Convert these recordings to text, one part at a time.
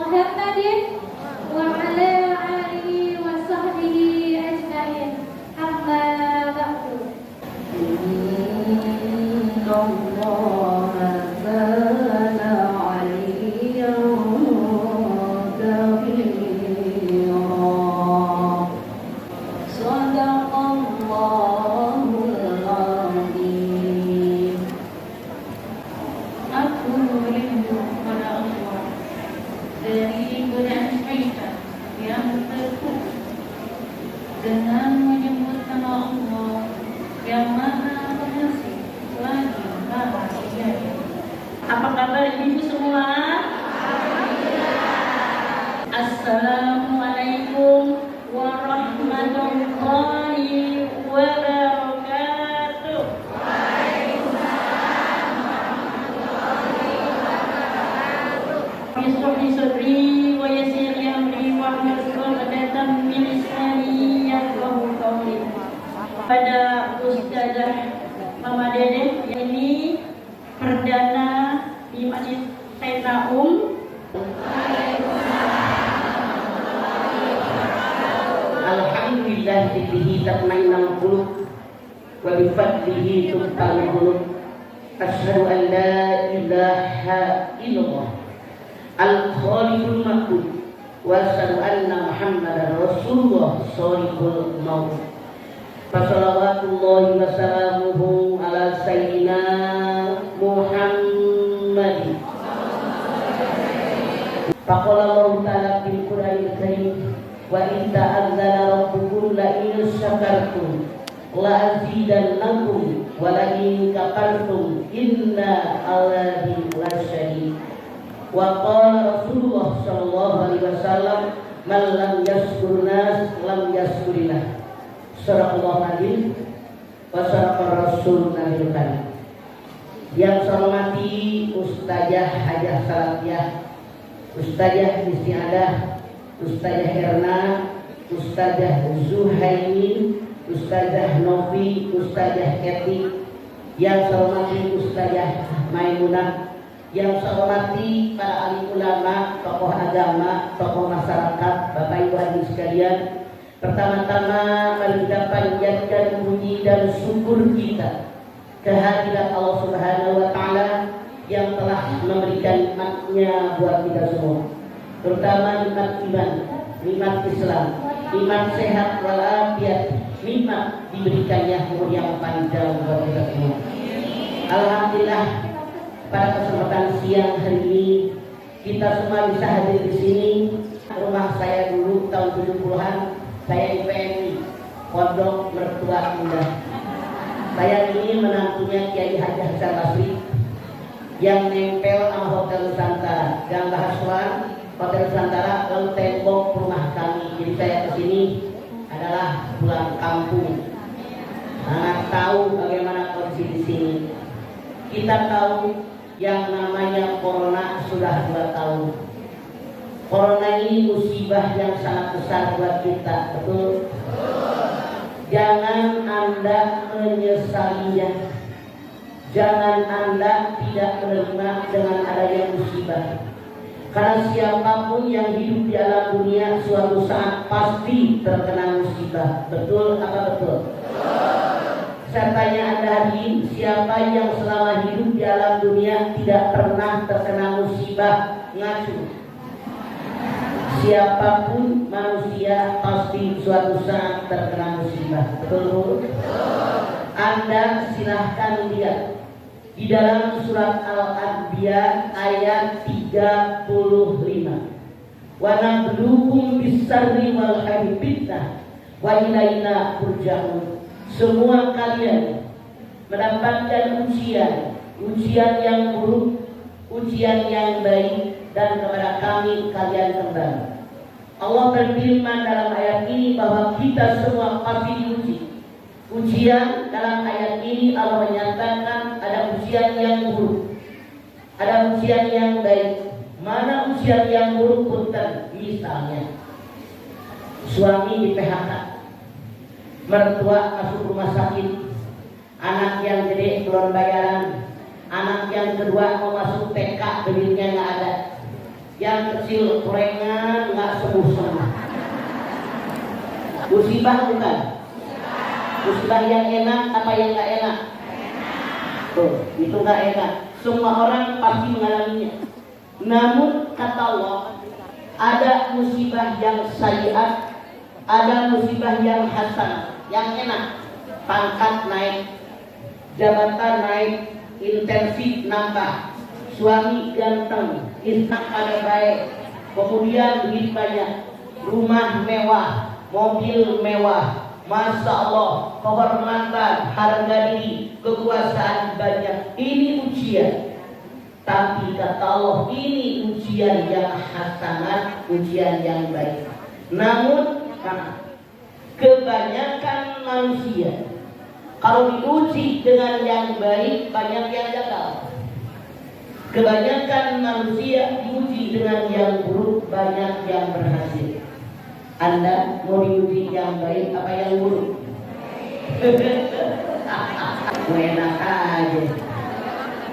محمد وعلى آله وصحبه أجمعين أما بعد إن الله كان عليا كبيرا صدق الله العظيم. Aku rindu pada Allah dari godaan syaitan yang terkutuk dengan menyebut nama Allah yang Maha Pengasih lagi Maha Penyayang. Apa kabar ibu semua? Assalamualaikum warahmatullahi wabarakatuh. Bismillah sadri wa yassir li amri wahlul 'uqdatam min lisani yafqahu qawli. Pada Ustazah Mama Dede ini perdana di Masjid Said Naum. Alhamdulillah bihi tatma'innul qulub wa bi fadlihi tuqbalul qulub. Asyhadu an la ilaha illallah al-khaliqul maqbul wa asyhadu anna Muhammadar Rasulullah sholiqul maut. Wassalawatullahi wassalamuhu ala sayyidina Muhammadin. Faqala Allah ta'ala fil Qur'anil Karim wa in ta'azzana rabbukum la in syakartum la azidannakum wa la in kafartum inna Allahi lasyadid. Wa qala Rasulullah sallallahu alaihi wasallam man lam yashkur nas lam yashkurillah. Sadaqallahu alazim wa sadaqar rasul nabiyul karim. Yang saya hormati Ustazah Hajah Salatiah, Ustazah Istiadah, Ustazah Herna, Ustazah Zuhaini, Ustazah Novi, Ustazah Eti. Yang saya hormati Ustazah Maimunah, yang saya hormati para alim ulama, tokoh agama, tokoh masyarakat, Bapak Ibu hadirin sekalian. Pertama-tama mari kita panjatkan puji dan syukur kita kehadirat Allah Subhanahu wa taala yang telah memberikan nikmat-Nya buat kita semua. Terutama nikmat iman, nikmat Islam, nikmat sehat walafiat, nikmat diberikannya umur yang panjang buat kita semua. Alhamdulillah, pada kesempatan siang hari ini kita semua bisa hadir di sini. Rumah saya dulu tahun 70-an, saya IPMI, Pondok Mertua Indah. Saya ini menantunya Kiai Haji Hasan Basri yang nempel sama Hotel Nusantara, Gang Bahaswan, Hotel Nusantara, lalu tembok rumah kami. Jadi saya kesini adalah pulang kampung. Sangat tahu bagaimana kondisi di sini. Kita tahu yang namanya corona sudah 2 tahun. Corona ini musibah yang sangat besar buat kita, betul? Jangan Anda menyesalinya. Jangan Anda tidak menerima dengan adanya musibah. Karena siapapun yang hidup di alam dunia suatu saat pasti terkena musibah. Betul apa betul? Saya tanya Anda hari ini, siapa yang selama hidup di alam dunia tidak pernah terkena musibah? Ngacu. Siapapun manusia pasti suatu saat terkena musibah. Betul? Anda silahkan lihat di dalam surat Al-Anbiya ayat 35. Wa nabluukum bis-sarri wal khairi fitnah wa ilaina turja'un. Semua kalian mendapatkan ujian yang buruk, ujian yang baik, dan kepada kami kalian kembali. Allah berfirman dalam ayat ini bahwa kita semua pasti diuji. Ujian dalam ayat ini Allah menyatakan ada ujian yang buruk, ada ujian yang baik. Mana ujian yang buruk? Punten, misalnya suami di PHK, mertua masuk rumah sakit, anak yang gede belum bayaran, anak yang kedua mau masuk TK duitnya nggak ada. yang kecil kurengan nggak sembuh-sembuh. Musibah bukan? Musibah yang enak apa yang nggak enak? Tuh, itu nggak enak. Semua orang pasti mengalaminya. Namun kata Allah, ada musibah yang sayyi'at, ada musibah yang hasanah, yang enak. Pangkat naik, jabatan naik, intensif nambah, suami ganteng, istri pada baik, kemudian duit banyak, rumah mewah, mobil mewah, masya Allah, kehormatan, harga diri, kekuasaan banyak. Ini ujian. Tapi kata Allah, ini ujian yang hasanah, ujian yang baik. Namun kebanyakan manusia kalau diuji dengan yang baik, banyak yang gagal. Kebanyakan manusia diuji dengan yang buruk, banyak yang berhasil. Anda mau diuji yang baik apa yang buruk? Enak aja.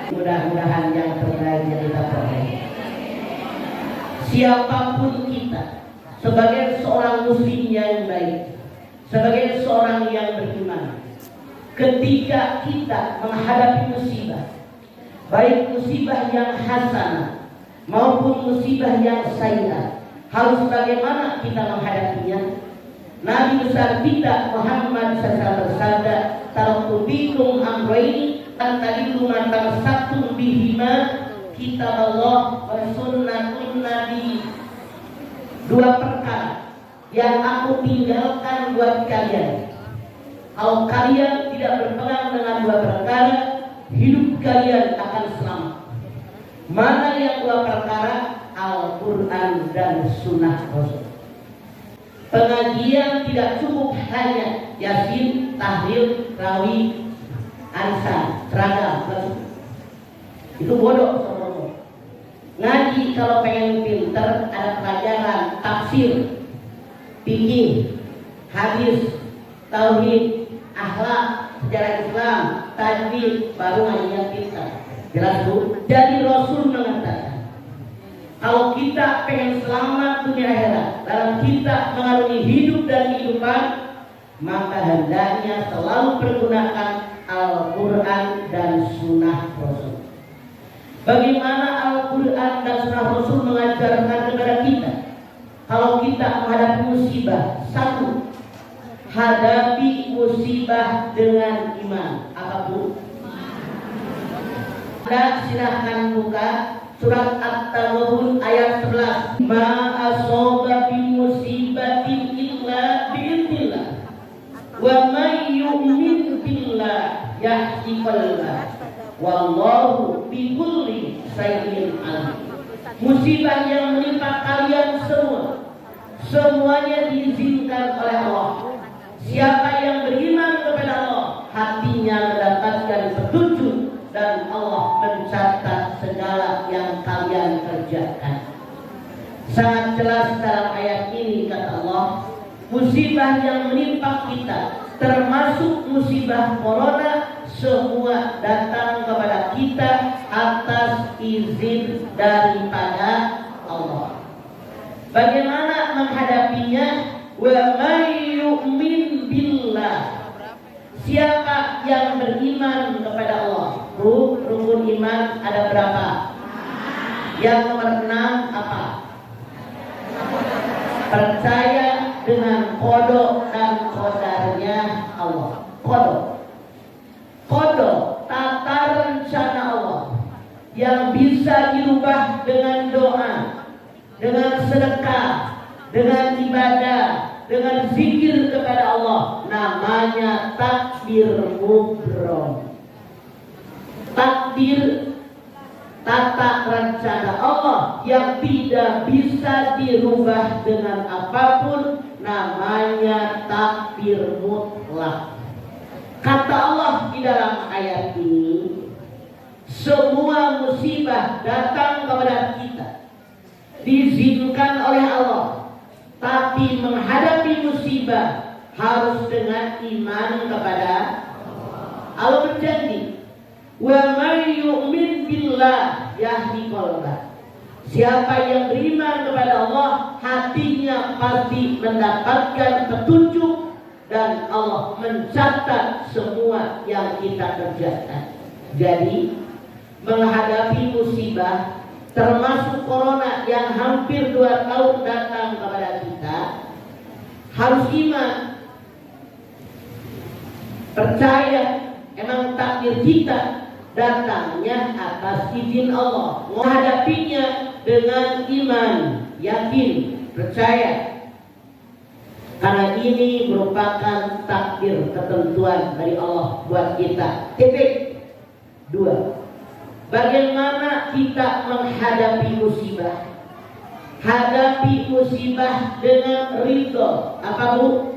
Mudah-mudahan yang terbaik jadi terbaik. Siapapun kita, sebagai seorang muslim yang baik, sebagai seorang yang beriman, ketika kita menghadapi musibah, baik musibah yang hasanah maupun musibah yang sayyi'ah, harus bagaimana kita menghadapinya? Nabi besar kita Muhammad SAW bersabda, "Taraktu bikum amrayni antadillu ma tamassaktum bihima, kitab Allah wa sunnatun Nabi." Dua perkara yang aku tinggalkan buat kalian. Kalau kalian tidak berpegang dengan dua perkara, hidup kalian akan selamat. Mana yang dua perkara? Al-Quran dan Sunnah Rasul. Pengajian tidak cukup hanya Yasin, Tahlil, Rawih, Ansar, seragam. Itu bodoh semuanya. Ngaji kalau pengen pinter, ada pelajaran tafsir, fikih, hadis, tauhid, akhlak, sejarah Islam, tajwid, baru ngajinya pinter. Jelas Bu? Jadi Rasul mengatakan, kalau kita pengen selamat dunia akhirat, dalam kita mengarungi hidup dan kehidupan, maka hendaknya selalu pergunakan Al-Quran dan Sunnah Rasul. Bagaimana Al-Quran dan Sunnah Rasul mengajarkan kepada kita? Kalau kita menghadapi musibah, satu, hadapi musibah dengan iman. Apa Bu? Anda silahkan buka surat At-Taghabun ayat 11. Ma asaba bi musibatin illa bi'idznillah wa may yu'min billah yahdi qalbah wallahu bi kulli syai'in alim. Musibah yang menimpa kalian semua, semuanya diizinkan oleh Allah. Siapa yang beriman kepada Allah, hatinya mendapatkan petunjuk dan Allah mencatat segala yang kalian kerjakan. Sangat jelas dalam ayat ini kata Allah, musibah yang menimpa kita, termasuk musibah corona, semua datang kepada kita atas izin daripada Allah. Bagaimana menghadapinya? Wa may yu'min billah. Siapa yang beriman kepada Allah? Rukun iman ada berapa? Yang nomor 6 apa? Percaya dengan qada dan qadarnya Allah. Qada, tata rencana Allah yang bisa dirubah dengan doa, dengan sedekah, dengan ibadah, dengan zikir kepada Allah. Namanya takdir mubrom. Takdir, tata rencana Allah yang tidak bisa dirubah dengan apapun, namanya takdir mutlak. Kata Allah di dalam ayat ini, semua musibah datang kepada kita diizinkan oleh Allah, tapi menghadapi musibah harus dengan iman kepada Allah. Berjanji, wa may yu'min billah yahdi qalbah. Siapa yang beriman kepada Allah, hatinya pasti mendapatkan petunjuk dan Allah mencatat semua yang kita kerjakan. Jadi menghadapi musibah termasuk corona yang hampir 2 tahun datang kepada kita, harus iman, percaya emang takdir kita datangnya atas izin Allah. Menghadapinya dengan iman, yakin, percaya. Karena ini merupakan takdir ketentuan dari Allah buat kita. Titik 2. Bagaimana kita menghadapi musibah? Hadapi musibah dengan ridho. Apa Bu?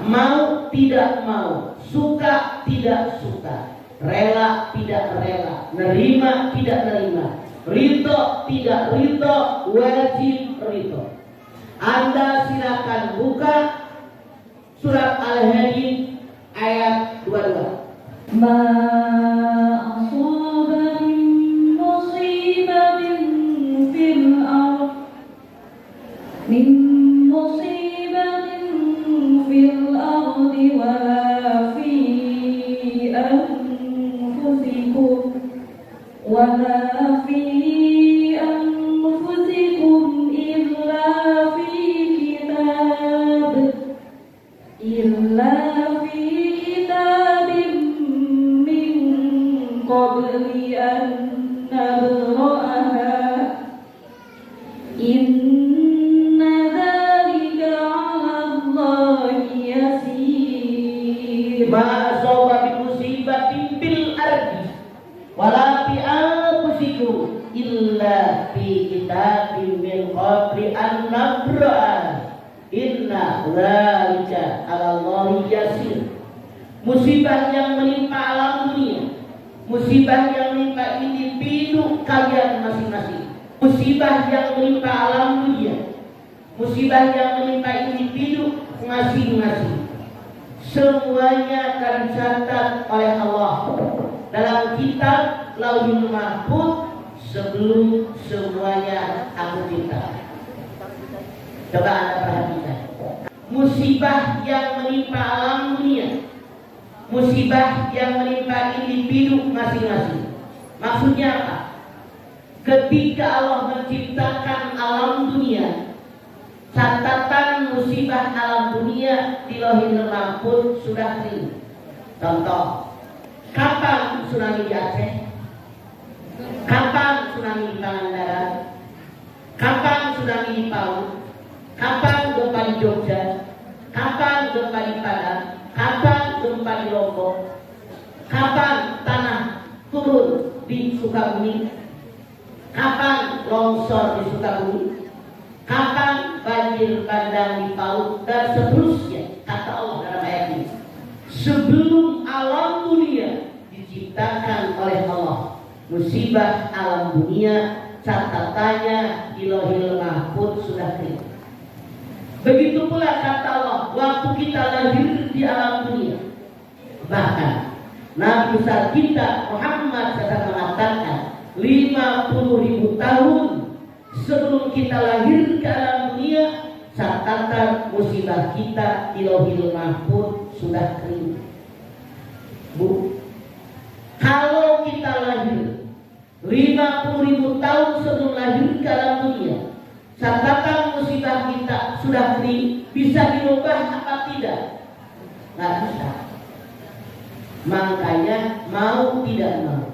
Mau tidak mau, suka tidak suka, rela tidak rela, nerima tidak nerima, ridho tidak ridho, wajib ridho. Anda silakan buka surat Al-Hadid ayat 22. Ma asaba min musibatin fil ardh min musibatin fil ardi wala fi anfusikum wala fi anfusikum illa fi kitabim min qabli an nabra'aha inna dzalika 'ala Allahi yasir. Ma asaba min musibatin fil ardi wala fi anfusikum illa fi kitabim min qabli an nabra'aha inna dzalika 'ala Allahi yasir. Musibah yang menimpa alam dunia, musibah yang menimpa individu kalian masing-masing, musibah yang menimpa alam dunia, musibah yang menimpa individu masing-masing, semuanya akan dicatat oleh Allah dalam kitab Lauhul Mahfuz sebelum semuanya aku cipta. Coba Anda perhatikan, musibah yang menimpa alam dunia, musibah yang menimpa individu masing-masing. Maksudnya apa? Ketika Allah menciptakan alam dunia, catatan musibah alam dunia di Lauhul Mahfuz sudah clear. Contoh, kapan tsunami di Aceh? Kapan tsunami di Pangandaran? Kapan tsunami di Palu? Kapan gempa di Jogja? Kapan gempa di Padang? Kapan gempa di Lombok? Kapan tanah turun di Sukabumi? Kapan longsor di Sukabumi? Kapan banjir bandang di Palu? Dan seterusnya, kata Allah dalam ayat ini. Sebelum alam dunia diciptakan oleh Allah, musibah alam dunia catatannya di Lauhul Mahfuz sudah clear. Begitu pula kata Allah waktu kita lahir di alam dunia. Bahkan Nabi besar kita Muhammad SAW mengatakan 50.000 tahun sebelum kita lahir ke alam dunia, catatan musibah kita di Lauhul Mahfuz sudah clear. Bu, kalau kita lahir 50.000 tahun sebelum lahir ke alam dunia, catatan musibah kita sudah bisa dirubah apa tidak? Nggak bisa. Makanya mau tidak mau,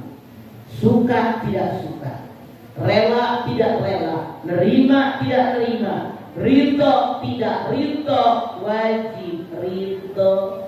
suka tidak suka, rela tidak rela, nerima tidak nerima, ridho tidak ridho, wajib ridho.